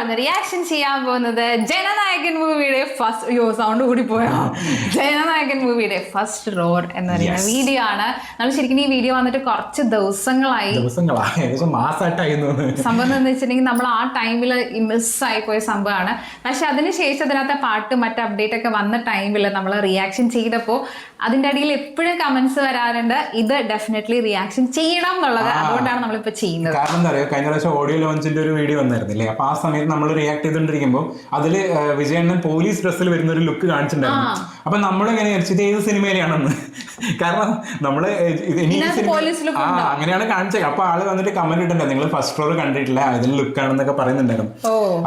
ഇന്ന് റിയാക്ഷൻ ചെയ്യാൻ പോകുന്നത് ജനനായകൻ മൂവിയുടെ സൗണ്ട് കൂടി പോയോ ജനനായകൻ മൂവിയുടെ ഫസ്റ്റ് റോർ എന്ന് പറയുന്ന വീഡിയോ ആണ്. നമ്മൾ ശരിക്കും ഈ വീഡിയോ വന്നിട്ട് കുറച്ച് ദിവസങ്ങളായി സംഭവം എന്ന് വെച്ചിട്ടുണ്ടെങ്കിൽ നമ്മൾ ആ ടൈമിൽ മിസ്സായി പോയ സംഭവമാണ്. പക്ഷെ അതിനുശേഷം അതിനകത്തെ പാട്ട് മറ്റ് അപ്ഡേറ്റ് ഒക്കെ വന്ന ടൈമിൽ നമ്മൾ റിയാക്ഷൻ ചെയ്തപ്പോൾ അതിന്റെ അടിയിൽ എപ്പോഴും കമന്റ്സ് വരാറുണ്ട്, ഇത് ഡെഫിനറ്റ്ലി റിയാക്ഷൻ ചെയ്യണം എന്നുള്ളത്. അതുകൊണ്ടാണ് നമ്മളിപ്പോ ചെയ്യുന്നത്. കാരണം എന്താ പറയുക, കഴിഞ്ഞ പ്രാവശ്യം ഓഡിയോ ലോഞ്ചിന്റെ ഒരു വീഡിയോ വന്നായിരുന്നില്ലേ, അപ്പൊ ആ സമയത്ത് നമ്മൾ റിയാക്ട് ചെയ്തോണ്ടിരിക്കുമ്പോൾ അതില് വിജയണ്ണൻ പോലീസ് ഡ്രസ്സിൽ വരുന്ന ഒരു ലുക്ക് കാണിച്ചിട്ടുണ്ടായിരുന്നു. അപ്പൊ നമ്മളിങ്ങനെ വിചാരിച്ചത് ഏത് സിനിമയിലാണെന്ന്. കാരണം നമ്മള് അങ്ങനെയാണ് കാണിച്ചത്. അപ്പൊ ആള് വന്നിട്ട് കമന്റ് ഇട്ടുണ്ട്, നിങ്ങൾ ഫസ്റ്റ് ഫ്ലോർ കണ്ടിട്ടില്ല, അതിൽ ലുക്ക് ആണെന്നൊക്കെ പറയുന്നുണ്ടായിരുന്നു.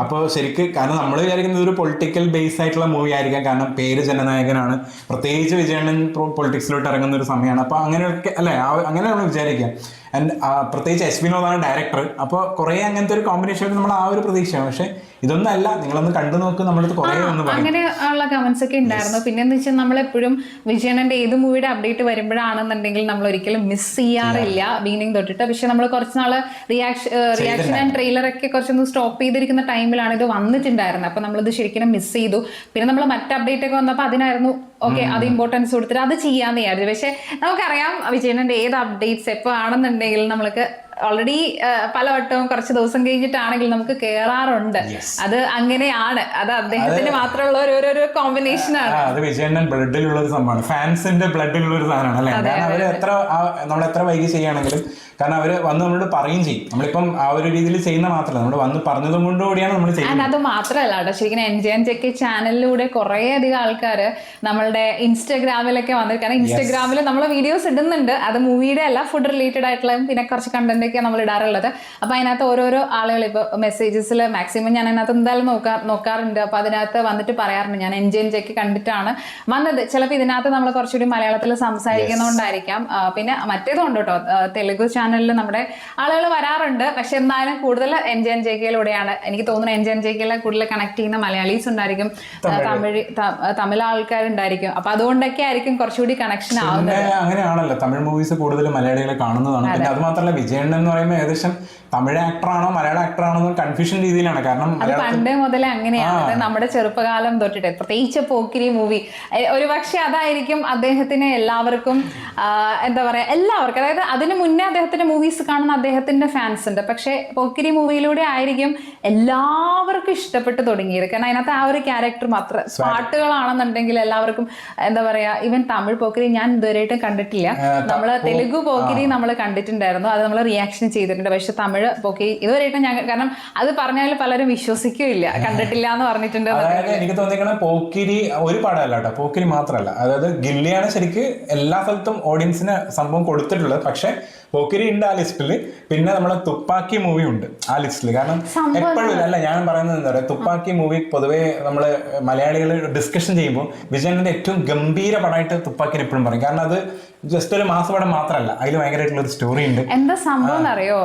അപ്പൊ ശരിക്ക് കാരണം നമ്മൾ വിചാരിക്കുന്നത് ഒരു പൊളിറ്റിക്കൽ ബേസ് ആയിട്ടുള്ള മൂവി ആയിരിക്കാം. കാരണം പേര് ജനനായകനാണ്, പ്രത്യേകിച്ച് വിജയണ്ണൻ പൊളിറ്റിക്സിലോട്ട് ഇറങ്ങുന്ന ഒരു സമയമാണ്. അപ്പൊ അങ്ങനെയൊക്കെ അല്ലെ, അങ്ങനെ നമ്മൾ വിചാരിക്കാം. ആൻഡ് പ്രത്യേകിച്ച് എസ് വിനോദാണ് ഡയറക്ടർ. അപ്പോൾ കുറേ അങ്ങനത്തെ ഒരു കോമ്പിനേഷൻ നമ്മൾ ആ ഒരു പ്രതീക്ഷയാണ്. പക്ഷെ ഇതൊന്നും അല്ല, നിങ്ങളൊന്ന് കണ്ടു നോക്ക്, നമ്മളത് കുറേ അങ്ങനെ ഉള്ള കമന്റ്സ് ഒക്കെ ഉണ്ടായിരുന്നു. പിന്നെന്ന് വെച്ചാൽ നമ്മളെപ്പോഴും വിജയണ്ണന്റെ ഏത് മൂവിയുടെ അപ്ഡേറ്റ് വരുമ്പോഴാണെന്നുണ്ടെങ്കിൽ നമ്മൾ ഒരിക്കലും മിസ് ചെയ്യാറില്ല ബിഗിനിങ് തൊട്ടിട്ട്. പക്ഷെ നമ്മൾ കുറച്ച് നാള് റിയാക്ഷൻ ആൻഡ് ട്രെയിലർ ഒക്കെ കുറച്ചൊന്ന് സ്റ്റോപ്പ് ചെയ്തിരിക്കുന്ന ടൈമിലാണ് ഇത് വന്നിട്ടുണ്ടായിരുന്നത്. അപ്പൊ നമ്മളിത് ശരിക്കും മിസ് ചെയ്തു. പിന്നെ നമ്മൾ മറ്റ് അപ്ഡേറ്റ് ഒക്കെ വന്നപ്പോൾ അതിനായിരുന്നു ഓക്കെ, അത് ഇമ്പോർട്ടൻസ് കൊടുത്തിട്ട് അത് ചെയ്യാന്ന് വിചാരിച്ചു. പക്ഷെ നമുക്കറിയാം വിജയണ്ണന്റെ ഏത് അപ്ഡേറ്റ്സ് എപ്പോൾ ആണെന്നുണ്ടെങ്കിൽ നമ്മൾക്ക് ഓൾറെഡി പലവട്ടവും കുറച്ച് ദിവസം കഴിഞ്ഞിട്ടാണെങ്കിൽ നമുക്ക് കേറാറുണ്ട്. അത് അങ്ങനെയാണ്, അത് അദ്ദേഹത്തിന് മാത്രമുള്ള ഒരു കോമ്പിനേഷൻ ആണ്. അത് വിജയണ്ണൻ ബ്ലഡിലുള്ള ഒരു സംഭവമാണ്, ഫാൻസിന്റെ ബ്ലഡിലുള്ള ഒരു സാധനമാണ് അല്ലെ. കാരണം അവര് നമ്മൾ എത്ര വൈകി ചെയ്യുകയാണെങ്കിലും, കാരണം അവര് വന്ന് നമ്മളോട് പറയും ചെയ്യും. നമ്മളിപ്പം ആ ഒരു രീതിയിൽ ചെയ്യുന്ന മാത്രമല്ല, നമ്മൾ വന്ന് പറഞ്ഞതും കൊണ്ടുകൂടിയാണ് നമ്മൾ ചെയ്യുന്നത്. അത് മാത്രമല്ല കേട്ടോ, ശരിക്കും NJNJK ചാനലിലൂടെ കുറേ അധികം ആൾക്കാര് നമ്മളുടെ ഇൻസ്റ്റഗ്രാമിലൊക്കെ വന്നിട്ട്, കാരണം ഇൻസ്റ്റഗ്രാമിൽ നമ്മൾ വീഡിയോസ് ഇടുന്നുണ്ട്, അത് മൂവിയുടെ അല്ല, ഫുഡ് റിലേറ്റഡ് ആയിട്ടുള്ള പിന്നെ കുറച്ച് കണ്ടന്റ് ഒക്കെ നമ്മൾ ഇടാറുള്ളത്. അപ്പൊ അതിനകത്ത് ഓരോരോ ആളുകൾ ഇപ്പൊ മെസ്സേജസിൽ മാക്സിമം ഞാൻ അതിനകത്ത് എന്തായാലും നോക്കാറുണ്ട്. അപ്പൊ അതിനകത്ത് വന്നിട്ട് പറയാറുണ്ട്, ഞാൻ NJNJK കണ്ടിട്ടാണ് വന്നത്. ചിലപ്പോൾ ഇതിനകത്ത് നമ്മൾ കുറച്ചുകൂടി മലയാളത്തിൽ സംസാരിക്കുന്നതുകൊണ്ടായിരിക്കാം. പിന്നെ മറ്റേതുകൊണ്ട് കേട്ടോ, തെലുഗു ചാനലിൽ നമ്മുടെ ആളുകൾ വരാറുണ്ട്. പക്ഷെ എന്നാലും കൂടുതൽ NJNJKയിലൂടെയാണ് എനിക്ക് തോന്നുന്നത്. NJNJKയിലെ കൂടുതൽ കണക്ട് ചെയ്യുന്ന മലയാളീസ് ഉണ്ടായിരിക്കും, തമിഴ് ആൾക്കാരുണ്ടായിരിക്കും. അപ്പൊ അതുകൊണ്ടൊക്കെ ആയിരിക്കും കുറച്ചുകൂടി കണക്ഷൻ ആവുന്നത്. അങ്ങനെയാണല്ലോ, തമിഴ് മൂവീസ് കൂടുതൽ മലയാളികളെ കാണുന്നതാണ്. പിന്നെ അത് മാത്രമല്ല, വിജയണ്ണൻ എന്ന് പറയുമ്പോൾ ഏകദേശം തമിഴ് ആക്ടറാണോ മലയാള ആക്ടറാണോ കൺഫ്യൂഷൻ രീതിയിലാണ്. കാരണം പണ്ട് മുതലേ അങ്ങനെയാണ്, നമ്മുടെ ചെറുപ്പകാലം തൊട്ടിട്ട്. പ്രത്യേകിച്ച് പോക്കിരി മൂവി ഒരു പക്ഷെ അതായിരിക്കും അദ്ദേഹത്തിന് എല്ലാവർക്കും എന്താ പറയാ, എല്ലാവർക്കും, അതായത് അതിന് മുന്നേ അദ്ദേഹത്തിന്റെ മൂവീസ് കാണുന്ന അദ്ദേഹത്തിന്റെ ഫാൻസ് ഉണ്ട്. പക്ഷെ പോക്കിരി മൂവിയിലൂടെ ആയിരിക്കും എല്ലാവർക്കും ഇഷ്ടപ്പെട്ട് തുടങ്ങിയത്. കാരണം അതിനകത്ത് ആ ഒരു ക്യാരക്ടർ മാത്രം, പാട്ടുകളാണെന്നുണ്ടെങ്കിൽ എല്ലാവർക്കും എന്താ പറയാ. ഈവൻ തമിഴ് പോക്കിരി ഞാൻ ഇതുവരെയായിട്ടും കണ്ടിട്ടില്ല. നമ്മള് തെലുഗു പോക്കിരി നമ്മൾ കണ്ടിട്ടുണ്ടായിരുന്നു, അത് നമ്മൾ റിയാക്ഷൻ ചെയ്തിട്ടുണ്ട്. പക്ഷെ തമിഴ് പോക്കിരി ഇതുവരെയായിട്ടും ഞങ്ങൾ, കാരണം അത് പറഞ്ഞാൽ പലരും വിശ്വസിക്കില്ല, കണ്ടിട്ടില്ല എന്ന് പറഞ്ഞിട്ടുണ്ട്. അതായത് എനിക്ക് തോന്നിയിരിക്കണം പോക്കിരി ഒരു പടമല്ല കേട്ടോ, പോക്കിരി മാത്രമല്ല, അതായത് ഗില്ലിയാണ് ശരിക്ക് എല്ലാ സ്ഥലത്തും ഓഡിയൻസിന് സംഭവം കൊടുത്തിട്ടുള്ളത്. പക്ഷെ പോക്കിരി ഉണ്ട് ആ ലിസ്റ്റില്. പിന്നെ നമ്മളെ തുപ്പാക്കി മൂവി ഉണ്ട് ആ ലിസ്റ്റില്. കാരണം എപ്പോഴും അല്ല, ഞാൻ പറയുന്നത് എന്താ പറയുക, തുപ്പാക്കി മൂവി പൊതുവേ നമ്മള് മലയാളികൾ ഡിസ്കഷൻ ചെയ്യുമ്പോൾ വിജയന്റെ ഏറ്റവും ഗംഭീര പടമായിട്ട് തുപ്പാക്കിനെ എപ്പോഴും പറയും. കാരണം അത് ജസ്റ്റ് ഒരു മാസപടം മാത്രമല്ല, അതിൽ ഭയങ്കരമായിട്ടുള്ള ഒരു സ്റ്റോറി ഉണ്ട്. എന്താ സംഭവം എന്നറിയോ,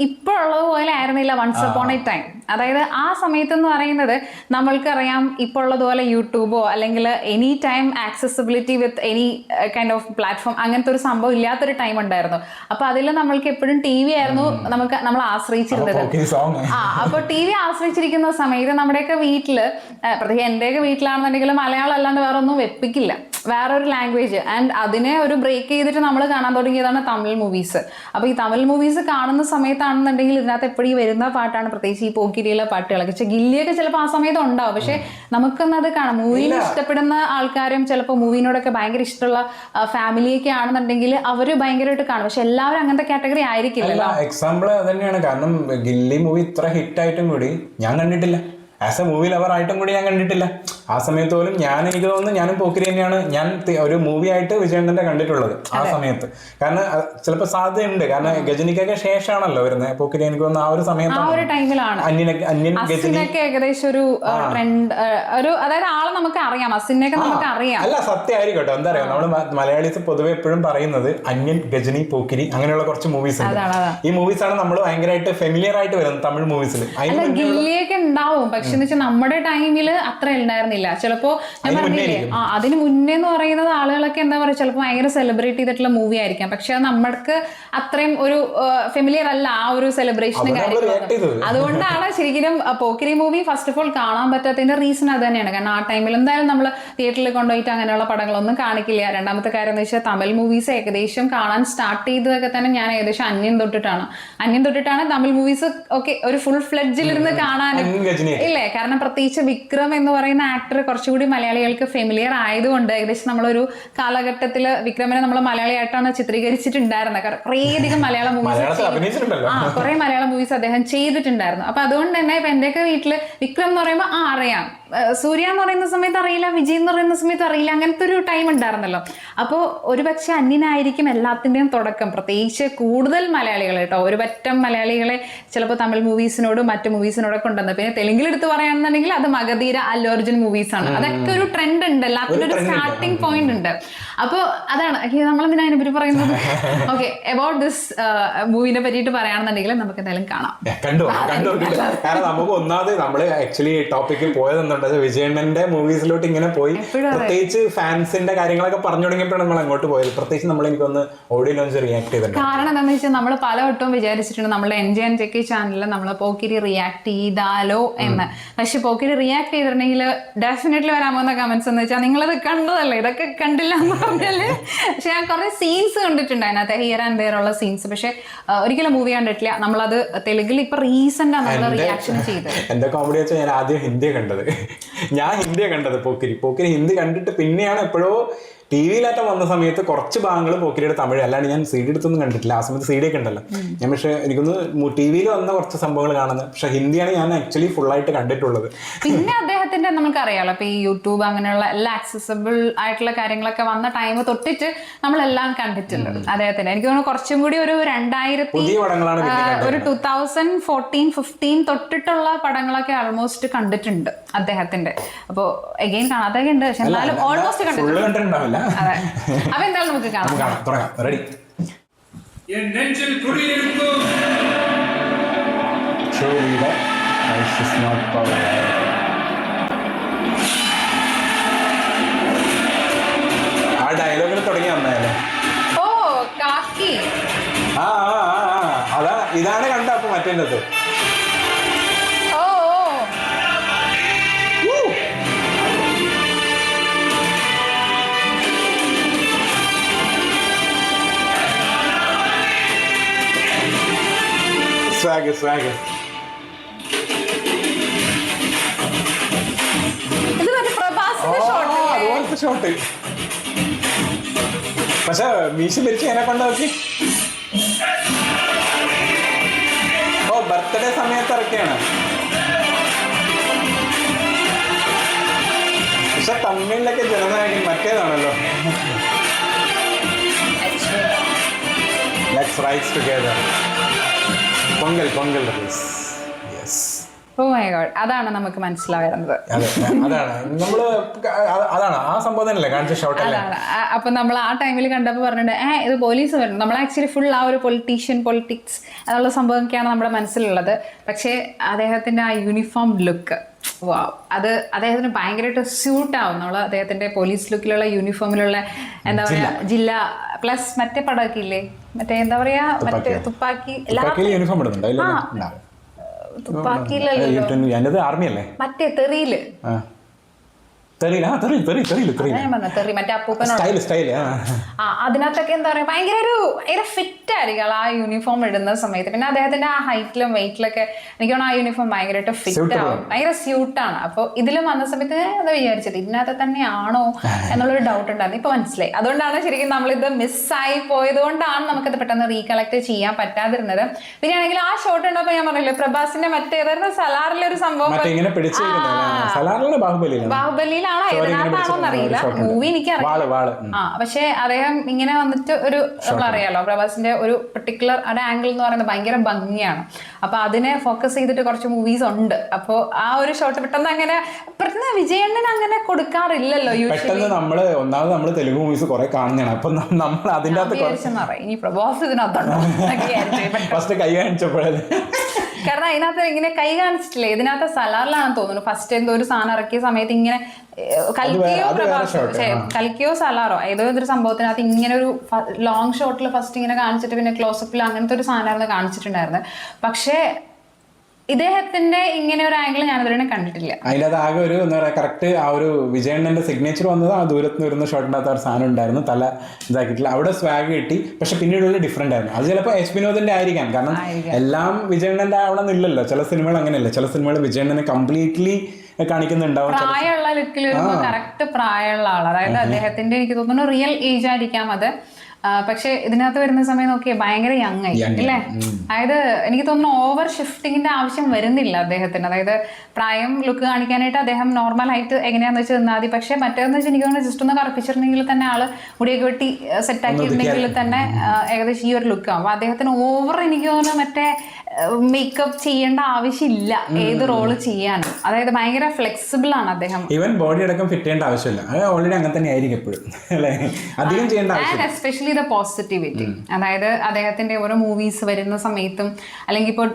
ഇപ്പോഴുള്ളത് പോലെ ആയിരുന്നില്ല വൺസ് അപ്പോൺ എ ടൈം. അതായത് ആ സമയത്ത് എന്ന് പറയുന്നത് നമ്മൾക്കറിയാം, ഇപ്പോൾ ഉള്ളതുപോലെ യൂട്യൂബോ അല്ലെങ്കിൽ any time accessibility with any kind of platform അങ്ങനത്തെ ഒരു സംഭവം ഇല്ലാത്തൊരു ടൈം ഉണ്ടായിരുന്നു. അപ്പൊ അതിൽ നമ്മൾക്ക് എപ്പോഴും TV ആയിരുന്നു നമ്മൾ ആശ്രയിച്ചിരുന്നത്. അപ്പൊ TV ആശ്രയിച്ചിരിക്കുന്ന സമയത്ത് നമ്മുടെയൊക്കെ വീട്ടില്, പ്രത്യേകിച്ച് എന്റെയൊക്കെ വീട്ടിലാണെന്നുണ്ടെങ്കിൽ മലയാളം അല്ലാണ്ട് വേറെ ഒന്നും വെപ്പിക്കില്ല, വേറൊരു ലാംഗ്വേജ്. ആൻഡ് അതിനെ ഒരു ബ്രേക്ക് ചെയ്തിട്ട് നമ്മൾ കാണാൻ തുടങ്ങിയതാണ് തമിഴ് മൂവീസ്. അപ്പൊ ഈ തമിഴ് മൂവീസ് കാണുന്ന സമയത്താണെന്നുണ്ടെങ്കിൽ ഇതിനകത്ത് എപ്പോഴും വരുന്ന പാട്ടാണ്, പ്രത്യേകിച്ച് ഈ പോക്കിരിയിലെ പാട്ടുകളൊക്കെ. പക്ഷെ ഗില്ലിയൊക്കെ ചിലപ്പോൾ ആ സമയത്ത് ഉണ്ടാവും. പക്ഷെ നമുക്കൊന്നും അത് കാണാം. മൂവിനെ ഇഷ്ടപ്പെടുന്ന ആൾക്കാരും ചിലപ്പോൾ മൂവിനോടൊക്കെ ഭയങ്കര ഇഷ്ടമുള്ള ഫാമിലിയൊക്കെ ആണെന്നുണ്ടെങ്കിൽ അവര് ഭയങ്കരമായിട്ട് കാണും. പക്ഷെ എല്ലാവരും അങ്ങനത്തെ കാറ്റഗറി ആയിരിക്കില്ല. എക്സാമ്പിൾ തന്നെയാണ്. കാരണം ഗില്ലി മൂവി ഇത്ര ഹിറ്റ് ആയിട്ടും കൂടി ഞാൻ കണ്ടിട്ടില്ല. ആസ് എ മൂവി ലവർ ആയിട്ടും കൂടി ഞാൻ കണ്ടിട്ടില്ല. ആ സമയത്ത് പോലും എനിക്ക് തോന്നുന്നു ഞാനും പോക്കിരി തന്നെയാണ് ഞാൻ ഒരു മൂവി ആയിട്ട് വിജയണ്ണന്റെ കണ്ടിട്ടുള്ളത് ആ സമയത്ത്. കാരണം ചിലപ്പോൾ സാധ്യതയുണ്ട്, കാരണം ഗജനിക്കൊക്കെ ശേഷമാണല്ലോ വരുന്നത്. പോക്കിരി എനിക്ക് തോന്നുന്നു ആ ഒരു സമയത്ത് അന്യൻ ഗജനിക്ക് ഏകദേശം ഒരു ട്രെൻഡ്, ഒരു അതായത് ആളെ നമുക്ക് അറിയാം, അസിനൊക്കെ നമുക്ക് അറിയാം. അല്ല, സത്യമായിരിക്കും കേട്ടോ. എന്താ പറയാ, നമ്മള് മലയാളീസ് പൊതുവെ എപ്പോഴും പറയുന്നത് അന്യൻ, ഗജനി, പോക്കിരി അങ്ങനെയുള്ള കുറച്ച് മൂവീസ് ഉണ്ട്. ഈ മൂവീസ് ആണ് നമ്മൾ ഭയങ്കരമായിട്ട് ഫെമിലിയർ ആയിട്ട് വരുന്നത് തമിഴ് മൂവീസിൽ. ഗില്ലിയൊക്കെ ഉണ്ടാവും, പക്ഷെ പക്ഷെ എന്ന് വെച്ചാൽ നമ്മുടെ ടൈമിൽ അത്ര ഉണ്ടായിരുന്നില്ല. ചിലപ്പോ ഞാൻ പറഞ്ഞില്ലേ അതിന് മുന്നേ എന്ന് പറയുന്നത് ആളുകളൊക്കെ എന്താ പറയുക ചിലപ്പോൾ ഭയങ്കര സെലിബ്രേറ്റ് ചെയ്തിട്ടുള്ള മൂവി ആയിരിക്കാം, പക്ഷെ അത് നമ്മൾക്ക് അത്രയും ഒരു ഫെമിലിയർ അല്ല ആ ഒരു സെലിബ്രേഷനും കാര്യങ്ങളൊക്കെ. അതുകൊണ്ടാണ് ശരിക്കും Pokkiri movie first of all കാണാൻ പറ്റാത്തതിന്റെ റീസൺ അത് തന്നെയാണ്. കാരണം ആ ടൈമിൽ എന്തായാലും നമ്മൾ തിയേറ്ററിൽ കൊണ്ടുപോയിട്ട് അങ്ങനെയുള്ള പടങ്ങളൊന്നും കാണിക്കില്ല. രണ്ടാമത്തെ കാര്യം എന്ന് വെച്ചാൽ തമിഴ് മൂവീസ് ഏകദേശം കാണാൻ സ്റ്റാർട്ട് ചെയ്തതൊക്കെ തന്നെ ഞാൻ ഏകദേശം അന്യം തൊട്ടിട്ടാണ് തമിഴ് മൂവീസ് ഒക്കെ ഒരു ഫുൾ ഫ്ലെഡ്ജിലിരുന്ന് കാണാനും ഇല്ലേ. കാരണം പ്രത്യേകിച്ച് വിക്രം എന്ന് പറയുന്ന ആക്ടർ കുറച്ചുകൂടി മലയാളികൾക്ക് ഫെമിലിയർ ആയതുകൊണ്ട് ഏകദേശം നമ്മളൊരു കാലഘട്ടത്തിൽ വിക്രമിനെ നമ്മൾ മലയാളിയായിട്ടാണ് ചിത്രീകരിച്ചിട്ടുണ്ടായിരുന്നത്. കുറേയധികം മലയാള മൂവീസ് കുറെ മലയാള മൂവീസ് അദ്ദേഹം ചെയ്തിട്ടുണ്ടായിരുന്നു. അപ്പൊ അതുകൊണ്ട് തന്നെ ഇപ്പൊ എന്റെയൊക്കെ വീട്ടില് വിക്രം എന്ന് പറയുമ്പോൾ അറിയാം, സൂര്യ എന്ന് പറയുന്ന സമയത്ത് അറിയില്ല, വിജയ് എന്ന് പറയുന്ന സമയത്ത് അറിയില്ല, അങ്ങനത്തെ ഒരു ടൈം ഉണ്ടായിരുന്നല്ലോ. അപ്പോൾ ഒരുപക്ഷെ അന്യനായിരിക്കും എല്ലാത്തിൻ്റെയും തുടക്കം, പ്രത്യേകിച്ച് കൂടുതൽ മലയാളികൾ കേട്ടോ. ഒരു പറ്റം മലയാളികളെ ചിലപ്പോൾ തമിഴ് മൂവീസിനോടും മറ്റു മൂവീസിനോടൊക്കെ ഉണ്ടെന്ന്. പിന്നെ തെലുങ്കിൽ എടുത്ത് പറയുകയാണെന്നുണ്ടെങ്കിൽ അത് മഗധീര, അല്ലു അർജുൻ മൂവീസാണ്. അതൊക്കെ ഒരു ട്രെൻഡ് ഉണ്ട്, എല്ലാത്തിനും ഒരു സ്റ്റാർട്ടിങ് പോയിന്റ് ഉണ്ട്. അപ്പോൾ അതാണ് നമ്മളെന്തിനാ അതിനെ പറയുന്നത്. ഓക്കെ, അബൌട്ട് ദിസ് മൂവിനെ പറ്റിയിട്ട് പറയുകയാണെന്നുണ്ടെങ്കിൽ നമുക്ക് എന്തായാലും കാണാം. കാരണം നമുക്ക് ഒന്നാമത് നമ്മള് ആക്ച്വലി ടോപ്പിക്കിൽ പോയതെന്നുണ്ട് വിജയണ്ണന്റെ മൂവീസിലോട്ട് ഇങ്ങനെ പോയി, പ്രത്യേകിച്ച് ഫാൻസിന്റെ കാര്യങ്ങളൊക്കെ പറഞ്ഞു തുടങ്ങിയപ്പോഴാണ് നമ്മൾ അങ്ങോട്ട് പോയത്. പ്രത്യേകിച്ച് നമ്മൾ എനിക്കൊന്ന് ഓഡിയോ ലോഞ്ച് റിയാക്ട് ചെയ്തിട്ടുണ്ട്. കാരണം എന്താണെന്ന് വെച്ചാൽ നമ്മൾ പലവട്ടവും വിചാരിച്ചിട്ടുണ്ട് നമ്മുടെ NJNJK ചാനലിൽ നമ്മൾ പോക്കിരി റിയാക്ട് ചെയ്താലോ എന്ന്. പക്ഷെ പോക്കിരി റിയാക്ട് ചെയ്തിട്ടുണ്ടെങ്കിൽ ഡെഫിനറ്റ്ലി വരാൻ പോകുന്ന കമന്റ്സ് എന്ന് വെച്ചാൽ നിങ്ങളത് കണ്ടതല്ലേ, ഇതൊക്കെ കണ്ടില്ല എന്ന് പറഞ്ഞാല്. പക്ഷെ ഞാൻ കുറെ സീൻസ് കണ്ടിട്ടുണ്ട് അതിനകത്ത്, ഹിയർ ആൻഡ് ദെയർ ഉള്ള സീൻസ്. പക്ഷെ ഒരിക്കലും മൂവി കണ്ടിട്ടില്ല. നമ്മളത് തെലുങ്കിൽ ഇപ്പൊ റീസെന്റ് ആണ് നമ്മൾ റിയാക്ഷൻ ചെയ്തത്. എന്റെ കോമഡി വെച്ചാൽ ഞാൻ ആദ്യം ഹിന്ദിയെ കണ്ടത്. പോക്കിരി ഹിന്ദി കണ്ടിട്ട് പിന്നെയാണ് എപ്പോഴോ ടി വിയിലാറ്റം വന്ന സമയത്ത് കുറച്ച് ഭാഗങ്ങൾ പോക്കിരിയുടെ തമിഴ്, അല്ലാണ്ട് ഞാൻ CD എടുത്തൊന്നും കണ്ടിട്ടില്ല. ആ സമയത്ത് CD ഒക്കെ ഉണ്ടല്ലോ ഞാൻ. പക്ഷെ എനിക്കൊന്ന് ടി വിയിൽ വന്ന കുറച്ച് സംഭവങ്ങൾ കാണുന്നത്, പക്ഷെ ഹിന്ദിയാണ് ഞാൻ ആക്ച്വലി ഫുൾ ആയിട്ട് കണ്ടിട്ടുള്ളത്. പിന്നെ അദ്ദേഹത്തിന്റെ നമുക്കറിയാലോ ഇപ്പൊ ഈ യൂട്യൂബ് അങ്ങനെയുള്ള എല്ലാ ആക്സസിബിൾ ആയിട്ടുള്ള കാര്യങ്ങളൊക്കെ വന്ന ടൈം തൊട്ടിട്ട് നമ്മളെല്ലാം കണ്ടിട്ടുണ്ട് അദ്ദേഹത്തിന്റെ. എനിക്ക് തോന്നുന്നു കുറച്ചും കൂടി ഒരു 2014-15 തൊട്ടിട്ടുള്ള പടങ്ങളൊക്കെ ഓൾമോസ്റ്റ് കണ്ടിട്ടുണ്ട് അദ്ദേഹത്തിന്റെ. അപ്പൊ എഗെയിൻ കാണാതൊക്കെ ഉണ്ട്, പക്ഷെ എന്നാലും ഓൾമോസ്റ്റ് കണ്ടിട്ടുണ്ട്. അതെ, അപ്പൊ എന്തായാലും നമുക്ക് കാണാം. റെഡി. ആ ഡയലോഗിൽ തുടങ്ങി വന്നതല്ലേ. ഓ കാക്കി, അതാ ഇതാണ് കണ്ട. അപ്പൊ മറ്റേത് swag. ഇത് മറ്റേ പ്രഭാസിന്റെ ഷോട്ട്. പക്ഷെ മീശ മരിച്ച് എന്നെ കൊണ്ട് നോക്കി. ഓ ബർത്ത്ഡേ സമയത്ത് ഇറക്കിയാണ്. പക്ഷെ തമിഴിലൊക്കെ ജനനായകൻ മറ്റേതാണല്ലോ. Let's rise together. Pongal yes. Oh my god, അതാണ് നമുക്ക് മനസ്സിലാവുന്നത്. അതാണ് ആ സംഭവം തന്നെയല്ലേ കാണിച്ച ഷോട്ട്. അതാണ്. അപ്പൊ നമ്മൾ ആ ടൈമിൽ കണ്ടപ്പോൾ പറഞ്ഞിട്ട് ഇത് പോലീസ് വരുന്നു. നമ്മൾ ആക്ച്വലി ഫുൾ ആ ഒരു പൊളിറ്റിക്സ് എന്നുള്ള സംഭവമൊക്കെയാണ് നമ്മുടെ മനസ്സിലുള്ളത്. പക്ഷേ അദ്ദേഹത്തിന്റെ ആ യൂണിഫോം ലുക്ക്, വാവ്, അത് അദ്ദേഹത്തിന് ഭയങ്കരമായിട്ട് സ്യൂട്ട് ആവും. നമ്മൾ അദ്ദേഹത്തിന്റെ പോലീസ് ലുക്കിലുള്ള യൂണിഫോമിലുള്ള എന്താ പറയാ ജില്ല പ്ലസ് മറ്റേ പടമൊക്കെ ഇല്ലേ, മറ്റേ എന്താ പറയാ മറ്റേ തുപ്പാക്കി യൂണിഫോം ഇടുന്നുണ്ട്. തുപ്പാക്കിയില്ലല്ലോ, ആർമി അല്ലേ മറ്റേ തെറിയില് മറ്റേ അപ്പൂപ്പനോട് അതിനകത്തൊക്കെ എന്താ പറയാ ഭയങ്കര ഫിറ്റ് ആയിരിക്കും ആ യൂണിഫോം ഇടുന്ന സമയത്ത്. പിന്നെ അദ്ദേഹത്തിന്റെ ആ ഹൈറ്റിലും വെയിറ്റിലൊക്കെ എനിക്ക് തോന്നുന്നു ആ യൂണിഫോം ഭയങ്കരമായിട്ട് ഫിറ്റ് ആവും, ഭയങ്കര സ്യൂട്ടാണ്. അപ്പൊ ഇതിലും വന്ന സമയത്ത് ഞാൻ എന്താ വിചാരിച്ചത് ഇതിനകത്ത് തന്നെയാണോ എന്നുള്ളൊരു ഡൗട്ട് ഉണ്ടായിരുന്നു. ഇപ്പൊ മനസ്സിലായി. അതുകൊണ്ടാണ് ശരിക്കും നമ്മളിത് മിസ്സായി പോയത് കൊണ്ടാണ് നമുക്കത് പെട്ടെന്ന് റീകളക്ട് ചെയ്യാൻ പറ്റാതിരുന്നത്. പിന്നെ ആണെങ്കിൽ ആ ഷോട്ട് ഉണ്ടപ്പോ ഞാൻ പറഞ്ഞില്ലേ പ്രഭാസിന്റെ മറ്റേതായിരുന്നു സലാറിലെ ഒരു സംഭവം, ബാഹുബലിയിലാണോ ഇതിനകത്താണോന്ന് അറിയില്ല, മൂവി എനിക്ക് അറിയാം. പക്ഷെ അദ്ദേഹം ഇങ്ങനെ വന്നിട്ട് ഒരു നമ്മളറിയാലോ പ്രഭാസിന്റെ ഒരു പെർട്ടിക്കുലർ ഒരു ആംഗിൾ എന്ന് പറയുന്നത് ഭയങ്കര ഭംഗിയാണ്. അപ്പൊ അതിനെ ഫോക്കസ് ചെയ്തിട്ട് കുറച്ച് മൂവീസ് ഉണ്ട്. അപ്പൊ ആ ഒരു ഷോട്ട് പെട്ടെന്ന് വിജയണ്ണൻ അങ്ങനെ കൊടുക്കാറില്ലല്ലോ യൂഷ്വലി. നമ്മള് തെലുങ്ക് മൂവീസ് കുറെ കാണുന്നതാണ്. അപ്പൊ നമ്മൾ അതിന്റെ ഇനി പ്രഭാസ് ഇതിനകത്തുണ്ടോ ഫസ്റ്റ് കൈ കാണിച്ചപ്പോഴേ കാരണം അതിനകത്ത് ഇങ്ങനെ കൈ കാണിച്ചിട്ടില്ലേ, ഇതിനകത്ത് സലാറിലാണെന്ന് തോന്നുന്നു ഫസ്റ്റ് എന്തോ ഒരു സാധനം ഇറക്കിയ സമയത്ത് ഇങ്ങനെ കൽക്കിയോ സലാറോ ഏതോ ഒരു സംഭവത്തിനകത്ത് ഇങ്ങനെ ഒരു ലോങ് ഷോട്ടിൽ ഫസ്റ്റ് ഇങ്ങനെ കാണിച്ചിട്ട് പിന്നെ ക്ലോസപ്പിൽ അങ്ങനത്തെ ഒരു സാധനമായിരുന്നു കാണിച്ചിട്ടുണ്ടായിരുന്നത്. പക്ഷേ ഇദ്ദേഹത്തിന്റെ ഇങ്ങനെ ഒരു ആംഗിൾ ഞാൻ ഇതുവരെ കണ്ടിട്ടില്ല. അതിനകത്ത് ആകെ ഒരു എന്താ പറയുക കറക്റ്റ് ആ ഒരു വിജയണ്ണന്റെ സിഗ്നേച്ചർ വന്നത് ആ ദൂരത്ത് നിന്ന് വരുന്ന ഷോട്ടിനകത്ത് ഒരു സാധനം ഉണ്ടായിരുന്നു, തല ഇതാക്കിയിട്ടില്ല, അവിടെ സ്വാഗ് കിട്ടി. പക്ഷെ പിന്നീടുള്ള ഡിഫറെന്റ് ആയിരുന്നു. അത് ചിലപ്പോൾ എച്ച് വിനോദിന്റെ ആയിരിക്കാം, കാരണം എല്ലാം വിജയണ്ണന്റെ ആവണമെന്നില്ലല്ലോ. ചില സിനിമകൾ അങ്ങനെയല്ല, ചില സിനിമകൾ വിജയണ്ണനെ കംപ്ലീറ്റ്ലി കാണിക്കുന്നുണ്ടാവും. പ്രായമുള്ള ലുക്കിൽ വരുമ്പോൾ കറക്റ്റ് പ്രായമുള്ള ആൾ, അതായത് അദ്ദേഹത്തിന്റെ എനിക്ക് തോന്നുന്നു റിയൽ ഏജ് ആയിരിക്കാം അത്. പക്ഷെ ഇതിനകത്ത് വരുന്ന സമയം നോക്കിയാൽ ഭയങ്കര യങ് ആയി അല്ലേ. അതായത് എനിക്ക് തോന്നുന്നു ഓവർ ഷിഫ്റ്റിങ്ങിന്റെ ആവശ്യം വരുന്നില്ല അദ്ദേഹത്തിന്. അതായത് പ്രായം ലുക്ക് കാണിക്കാനായിട്ട് അദ്ദേഹം നോർമൽ ആയിട്ട് എങ്ങനെയാന്ന് വെച്ചാൽ നിന്നാൽ മതി. പക്ഷെ മറ്റേന്ന് വെച്ചാൽ എനിക്ക് തോന്നുന്നു ജസ്റ്റ് ഒന്ന് കറപ്പിച്ചിട്ടുണ്ടെങ്കിൽ തന്നെ ആള് മുടിയൊക്കെ വെട്ടി സെറ്റ് ആക്കിയിട്ടുണ്ടെങ്കിൽ തന്നെ ഏകദേശം ഈ ഒരു ലുക്ക് ആവും. അദ്ദേഹത്തിന് ഓവർ എനിക്ക് തോന്നുന്നു മറ്റേ മേക്കപ്പ് ചെയ്യേണ്ട ആവശ്യമില്ല ഏത് റോള് ചെയ്യാനും. അതായത് ഭയങ്കര ഫ്ലെക്സിബിൾ ആണ് അദ്ദേഹം. ഈവൻ ബോഡി അടക്കം ഫിറ്റ് ചെയ്യേണ്ട ആവശ്യമില്ല, ഓൾറെഡി അങ്ങനെ തന്നെ ആയിരിക്കും എപ്പോഴും അല്ലേ, അധികം ചെയ്യേണ്ട ആവശ്യമില്ല. എസ്പെഷ്യലി ദ പോസിറ്റിവിറ്റി, അതായത് അദ്ദേഹത്തിന്റെ ഓരോ മൂവീസ് വരുന്ന സമയത്തും അല്ലെങ്കിൽ ഇപ്പോൾ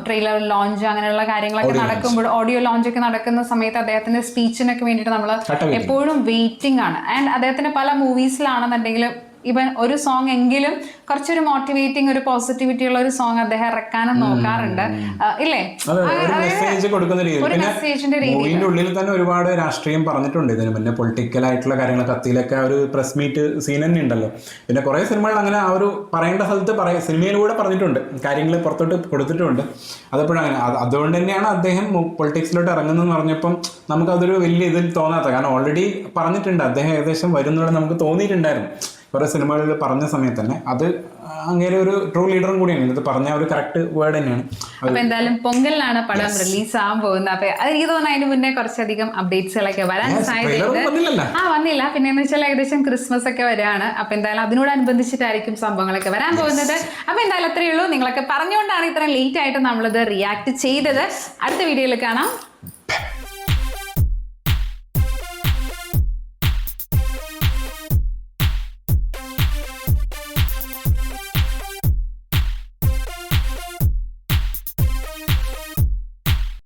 ട്രെയിലർ ലോഞ്ച് അങ്ങനെയുള്ള കാര്യങ്ങളൊക്കെ നടക്കുമ്പോൾ, ഓഡിയോ ലോഞ്ച് ഒക്കെ നടക്കുന്ന സമയത്ത് അദ്ദേഹത്തിന്റെ സ്പീച്ചിനൊക്കെ വേണ്ടിയിട്ട് നമ്മൾ എപ്പോഴും വെയിറ്റിംഗ് ആണ്. ആൻഡ് അദ്ദേഹത്തിന്റെ പല മൂവീസിലാണെന്നുണ്ടെങ്കിൽ ഇവൻ ഒരു സോങ് എങ്കിലും കുറച്ചൊരു മോട്ടിവേറ്റിംഗ് ഒരു പോസിറ്റിവിറ്റി ഉള്ള ഒരു സോങ് അദ്ദേഹം ഇറക്കാനും നോക്കാറുണ്ട് ഇല്ലേ, മെസ്സേജ് കൊടുക്കുന്ന രീതി. പിന്നെ മൂവിന്റെ ഉള്ളിൽ തന്നെ ഒരുപാട് രാഷ്ട്രീയം പറഞ്ഞിട്ടുണ്ട് ഇതിന് മുന്നേ, പൊളിറ്റിക്കൽ ആയിട്ടുള്ള കാര്യങ്ങൾ കത്തിയിലൊക്കെ ഒരു പ്രസ് മീറ്റ് സീൻ തന്നെ ഉണ്ടല്ലോ. പിന്നെ കുറെ സിനിമകൾ അങ്ങനെ ആ ഒരു പറയേണ്ട സ്ഥലത്ത് സിനിമയിലൂടെ പറഞ്ഞിട്ടുണ്ട്, കാര്യങ്ങൾ പുറത്തോട്ട് കൊടുത്തിട്ടുണ്ട്. അതെപ്പോഴും അങ്ങനെ. അതുകൊണ്ട് തന്നെയാണ് അദ്ദേഹം പൊളിറ്റിക്സിലോട്ട് ഇറങ്ങുന്നതെന്ന് പറഞ്ഞപ്പം നമുക്കതൊരു വലിയ ഇതിൽ തോന്നാത്ത, കാരണം ഓൾറെഡി പറഞ്ഞിട്ടുണ്ട് അദ്ദേഹം ഏകദേശം വരുന്നുള്ളത് നമുക്ക് തോന്നിയിട്ടുണ്ടായിരുന്നു കുറെ സിനിമകളിൽ പറഞ്ഞ സമയത്ത് തന്നെ. അത് അങ്ങനെ ഒരു ട്രൂ ലീഡറും കൂടിയാണ്, ഇത് പറഞ്ഞ ഒരു കറക്റ്റ് വേർഡ് തന്നെയാണ്. അപ്പൊ എന്തായാലും പൊങ്കലിനാണ് പടം റിലീസ് ആകാൻ പോകുന്നത്. അപ്പൊ എനിക്ക് തോന്നുന്നു അതിന് മുന്നേ കുറച്ചധികം അപ്ഡേറ്റ്സുകളൊക്കെ വരാൻ സാധ്യതയുണ്ട്. വന്നില്ല, പിന്നെ എന്ന് വെച്ചാൽ ഏകദേശം ക്രിസ്മസ് ഒക്കെ വരികയാണ്. അപ്പൊ എന്തായാലും അതിനോടനുബന്ധിച്ചിട്ടായിരിക്കും സംഭവങ്ങളൊക്കെ വരാൻ പോകുന്നത്. അപ്പൊ എന്തായാലും അത്രയേ ഉള്ളൂ. നിങ്ങളൊക്കെ പറഞ്ഞുകൊണ്ടാണ് ഇത്ര ലേറ്റ് ആയിട്ട് നമ്മളിത് റിയാക്ട് ചെയ്തത്. അടുത്ത വീഡിയോയിൽ കാണാം.